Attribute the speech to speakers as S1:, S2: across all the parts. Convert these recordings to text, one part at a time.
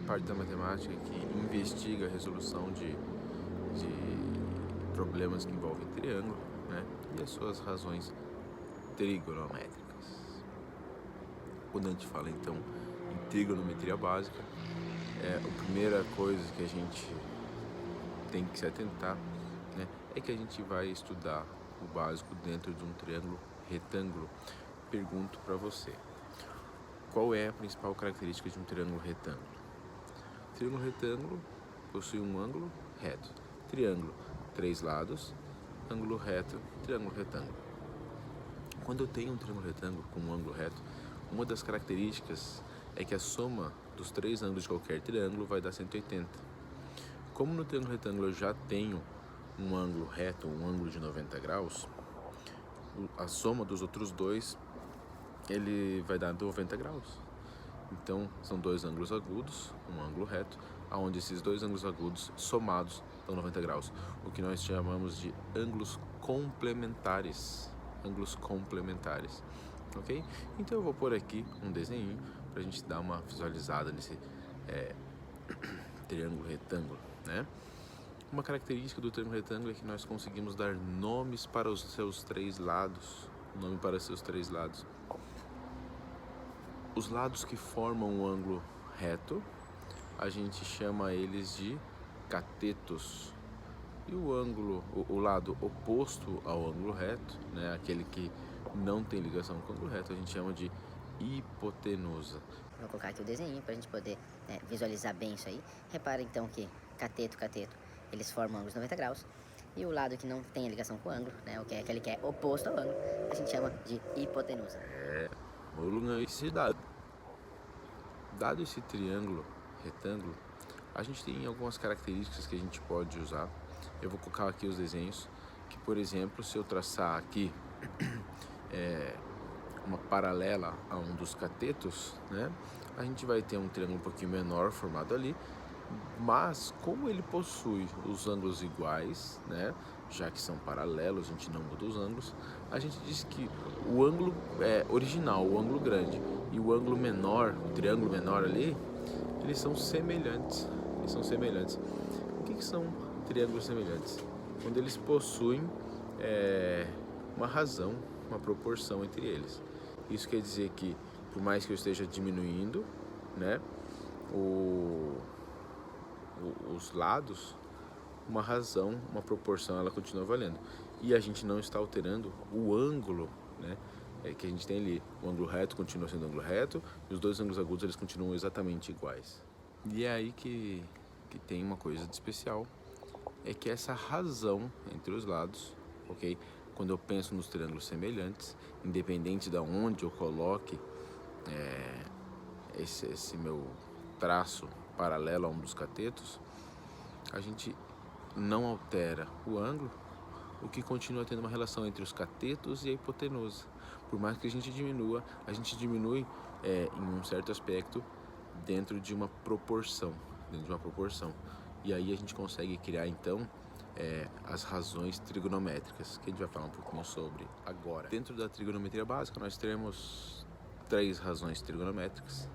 S1: parte da matemática que investiga a resolução de problemas que envolvem triângulo, né, e as suas razões trigonométricas. Quando a gente fala então em trigonometria básica, a primeira coisa que a gente tem que se atentar, né, é que a gente vai estudar o básico dentro de um triângulo retângulo. Pergunto para você, qual é a principal característica de um triângulo retângulo? Triângulo retângulo possui um ângulo reto. Triângulo, 3 lados, ângulo reto, triângulo retângulo. Quando eu tenho um triângulo retângulo com um ângulo reto, uma das características é que a soma dos 3 ângulos de qualquer triângulo vai dar 180. Como no triângulo retângulo eu já tenho um ângulo reto, um ângulo de 90 graus, a soma dos outros dois, ele vai dar 90 graus. Então, são 2 ângulos agudos, um ângulo reto, onde esses 2 ângulos agudos somados dão 90 graus, o que nós chamamos de ângulos complementares. Ângulos complementares, ok? Então eu vou pôr aqui um desenho para a gente dar uma visualizada nesse triângulo retângulo, né? Uma característica do triângulo retângulo é que nós conseguimos dar nomes para os seus 3 lados. Nome para seus 3 lados. Os lados que formam o ângulo reto, a gente chama eles de catetos. E o lado oposto ao ângulo reto, né, aquele que não tem ligação com o ângulo reto, a gente chama de hipotenusa.
S2: Vou colocar aqui o desenho para a gente poder visualizar bem isso aí. Repara então que cateto, eles formam ângulos 90 graus. E o lado que não tem a ligação com o ângulo, né, o que é aquele que é oposto ao ângulo, a gente chama de hipotenusa.
S1: Dado esse triângulo retângulo, a gente tem algumas características que a gente pode usar. Eu vou colocar aqui os desenhos, que por exemplo, se eu traçar aqui uma paralela a um dos catetos, né, a gente vai ter um triângulo um pouquinho menor formado ali, mas como ele possui os ângulos iguais, né, já que são paralelos, a gente não muda os ângulos, a gente diz que o ângulo original, o ângulo grande, e o ângulo menor, o triângulo menor ali, eles são semelhantes. O que são triângulos semelhantes? Quando eles possuem uma razão, uma proporção entre eles. Isso quer dizer que, por mais que eu esteja diminuindo, né, os lados, uma razão, uma proporção, ela continua valendo. E a gente não está alterando o ângulo, né, que a gente tem ali. O ângulo reto continua sendo ângulo reto e os 2 ângulos agudos eles continuam exatamente iguais. E é aí que tem uma coisa de especial, é que essa razão entre os lados, ok? Quando eu penso nos triângulos semelhantes, independente de onde eu coloque esse meu traço paralelo a um dos catetos, a gente não altera o ângulo, o que continua tendo uma relação entre os catetos e a hipotenusa. Por mais que a gente diminui em um certo aspecto dentro de uma proporção. E aí a gente consegue criar então as razões trigonométricas, que a gente vai falar um pouquinho sobre agora. Dentro da trigonometria básica nós temos 3 razões trigonométricas.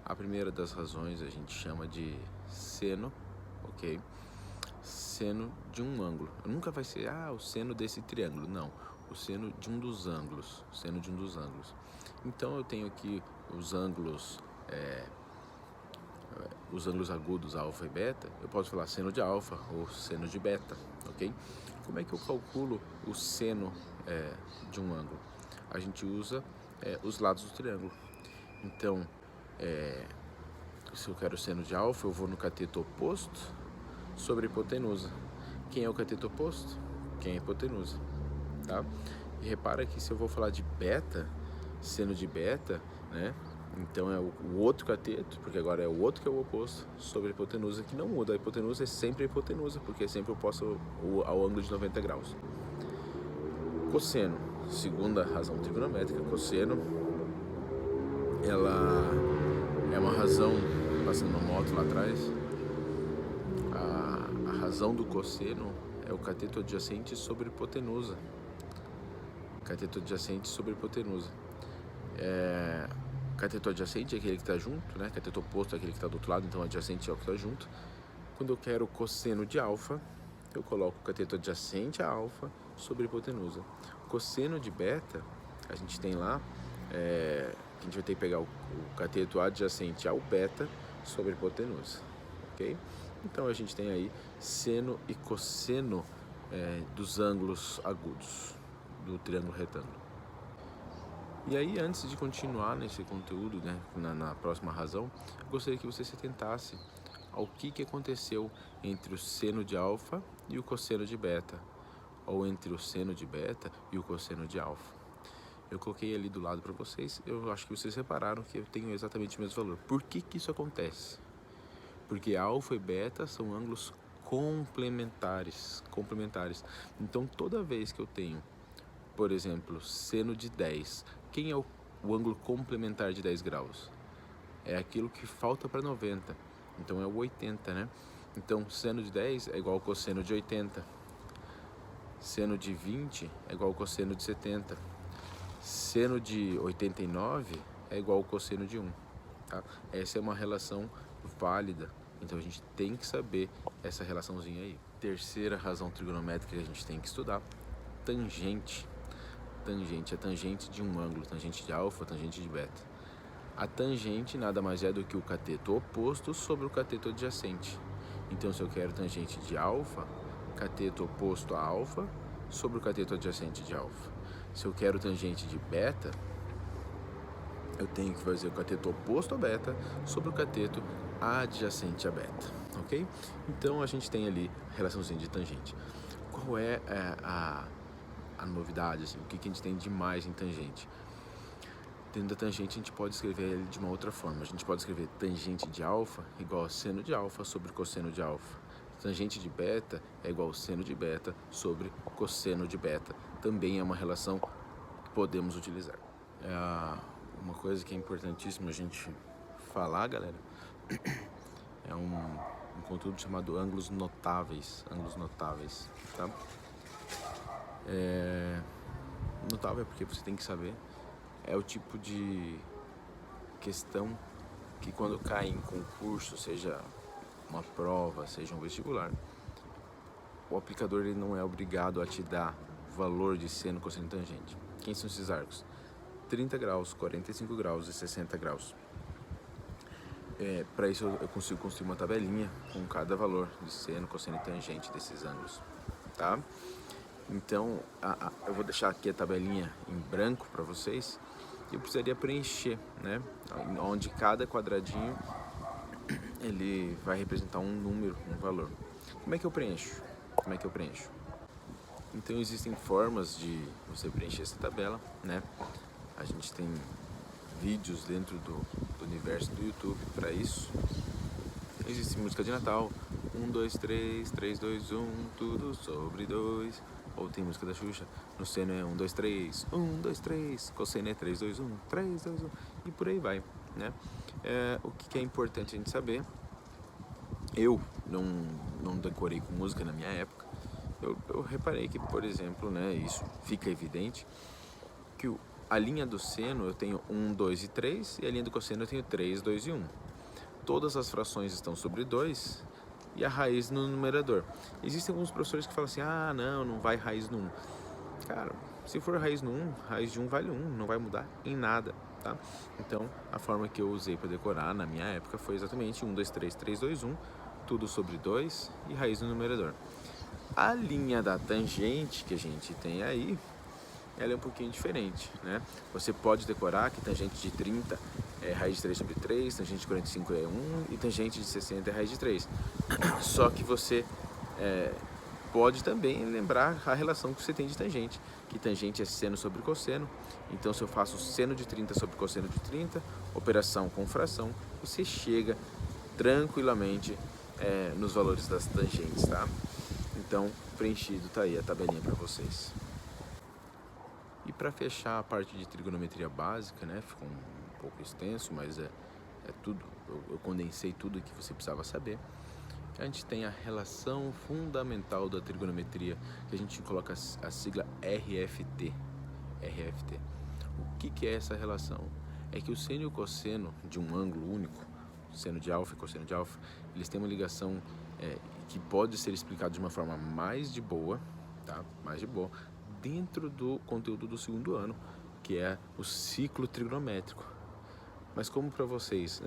S1: A primeira das razões a gente chama de seno, ok? Seno de um ângulo. Nunca vai ser o seno desse triângulo, não. O seno de um dos ângulos. Então eu tenho aqui os ângulos agudos alfa e beta. Eu posso falar seno de alfa ou seno de beta, ok? Como é que eu calculo o seno de um ângulo? A gente usa os lados do triângulo. Então, se eu quero o seno de alfa, eu vou no cateto oposto sobre a hipotenusa. Quem é o cateto oposto? Quem é a hipotenusa, tá? E repara que se eu vou falar de beta, seno de beta, né? Então é o outro cateto, porque agora é o outro que é o oposto, sobre a hipotenusa, que não muda. A hipotenusa é sempre a hipotenusa, porque é sempre oposto ao ângulo de 90 graus. Cosseno, segunda razão trigonométrica, cosseno, ela é uma razão, passando uma moto lá atrás, a razão do cosseno é o cateto adjacente sobre a hipotenusa. cateto adjacente é aquele que está junto, né? Cateto oposto é aquele que está do outro lado, então adjacente é o que está junto. Quando eu quero cosseno de alfa, eu coloco o cateto adjacente a alfa sobre hipotenusa. Cosseno de beta, a gente tem lá, a gente vai ter que pegar o cateto adjacente ao beta sobre hipotenusa, ok? Então a gente tem aí seno e cosseno dos ângulos agudos do triângulo retângulo. E aí, antes de continuar nesse conteúdo, né, na próxima razão, eu gostaria que você se atentasse ao que aconteceu entre o seno de alfa e o cosseno de beta, ou entre o seno de beta e o cosseno de alfa. Eu coloquei ali do lado para vocês, eu acho que vocês repararam que eu tenho exatamente o mesmo valor. Por que isso acontece? Porque alfa e beta são ângulos complementares. Então, toda vez que eu tenho, por exemplo, seno de 10, quem é o ângulo complementar de 10 graus? É aquilo que falta para 90, então é o 80, né? Então, seno de 10 é igual ao cosseno de 80. Seno de 20 é igual ao cosseno de 70. Seno de 89 é igual ao cosseno de 1. Tá? Essa é uma relação válida, então a gente tem que saber essa relaçãozinha aí. Terceira razão trigonométrica que a gente tem que estudar, tangente. Tangente é tangente de um ângulo, tangente de alfa, tangente de beta. A tangente nada mais é do que o cateto oposto sobre o cateto adjacente. Então, se eu quero tangente de alfa, cateto oposto a alfa sobre o cateto adjacente de alfa. Se eu quero tangente de beta, eu tenho que fazer o cateto oposto a beta sobre o cateto adjacente a beta, ok? Então, a gente tem ali a relaçãozinha de tangente. Qual é a novidade, assim, o que a gente tem de mais em tangente? Dentro da tangente a gente pode escrever ele de uma outra forma. A gente pode escrever tangente de alfa igual a seno de alfa sobre cosseno de alfa. Tangente de beta é igual a seno de beta sobre cosseno de beta. Também é uma relação que podemos utilizar. Uma coisa que é importantíssima a gente falar, galera, é um conteúdo chamado ângulos notáveis. Ângulos notáveis, tá? Notável é porque você tem que saber, é o tipo de questão que quando cai em concurso, seja uma prova, seja um vestibular, o aplicador ele não é obrigado a te dar valor de seno, cosseno e tangente. Quem são esses arcos? 30 graus, 45 graus e 60 graus. Para isso eu consigo construir uma tabelinha com cada valor de seno, cosseno e tangente desses ângulos, tá? Então, eu vou deixar aqui a tabelinha em branco para vocês. Eu precisaria preencher, né? Onde cada quadradinho ele vai representar um número, um valor. Como é que eu preencho? Então, existem formas de você preencher essa tabela, né? A gente tem vídeos dentro do universo do YouTube para isso. Existe música de Natal, 1, 2, 3, 3, 2, 1, tudo sobre 2. Ou tem música da Xuxa, no seno é 1, 2, 3, 1, 2, 3, cosseno é 3, 2, 1, 3, 2, 1, e por aí vai, né? O que é importante a gente saber, eu não decorei com música na minha época, eu reparei que, por exemplo, né, isso fica evidente, que a linha do seno eu tenho 1, 2 e 3, e a linha do cosseno eu tenho 3, 2 e 1. Todas as frações estão sobre 2, e a raiz no numerador. Existem alguns professores que falam assim, não vai raiz no 1. Cara, se for raiz no 1, raiz de 1 vale 1, não vai mudar em nada, tá? Então, a forma que eu usei para decorar na minha época foi exatamente 1, 2, 3, 3, 2, 1, tudo sobre 2 e raiz no numerador. A linha da tangente que a gente tem aí, ela é um pouquinho diferente, né? Você pode decorar que tangente de 30 é raiz de 3 sobre 3, tangente de 45 é 1 e tangente de 60 é raiz de 3. Só que você pode também lembrar a relação que você tem de tangente, que tangente é seno sobre cosseno. Então, se eu faço seno de 30 sobre cosseno de 30, operação com fração, você chega tranquilamente nos valores das tangentes, tá? Então, preenchido, tá aí a tabelinha para vocês. E para fechar a parte de trigonometria básica, né, ficou um pouco extenso, mas é tudo, eu condensei tudo que você precisava saber. A gente tem a relação fundamental da trigonometria, que a gente coloca a sigla RFT. O que é essa relação? é que o seno e o cosseno de um ângulo único, seno de alfa e cosseno de alfa, eles têm uma ligação que pode ser explicada de uma forma mais de boa, tá? Mais de boa, dentro do conteúdo do segundo ano, que é o ciclo trigonométrico. Mas como para vocês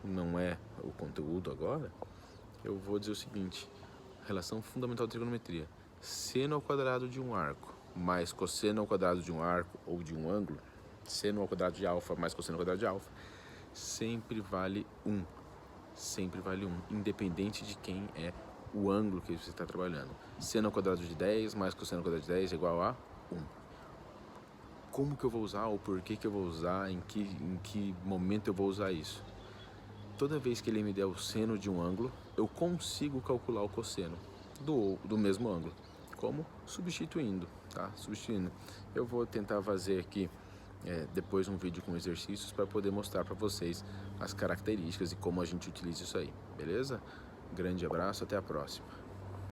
S1: não é o conteúdo agora, eu vou dizer o seguinte: relação fundamental de trigonometria: seno ao quadrado de um arco mais cosseno ao quadrado de um arco ou de um ângulo, seno ao quadrado de alfa mais cosseno ao quadrado de alfa, sempre vale 1. Sempre vale 1, independente de quem é o ângulo que você está trabalhando. Seno ao quadrado de 10 mais cosseno ao quadrado de 10 é igual a 1. Como que eu vou usar, ou por que eu vou usar, em que momento eu vou usar isso? Toda vez que ele me der o seno de um ângulo, eu consigo calcular o cosseno do mesmo ângulo. Como? Substituindo, tá? Substituindo. Eu vou tentar fazer aqui depois um vídeo com exercícios para poder mostrar para vocês as características e como a gente utiliza isso aí, beleza? Grande abraço, até a próxima.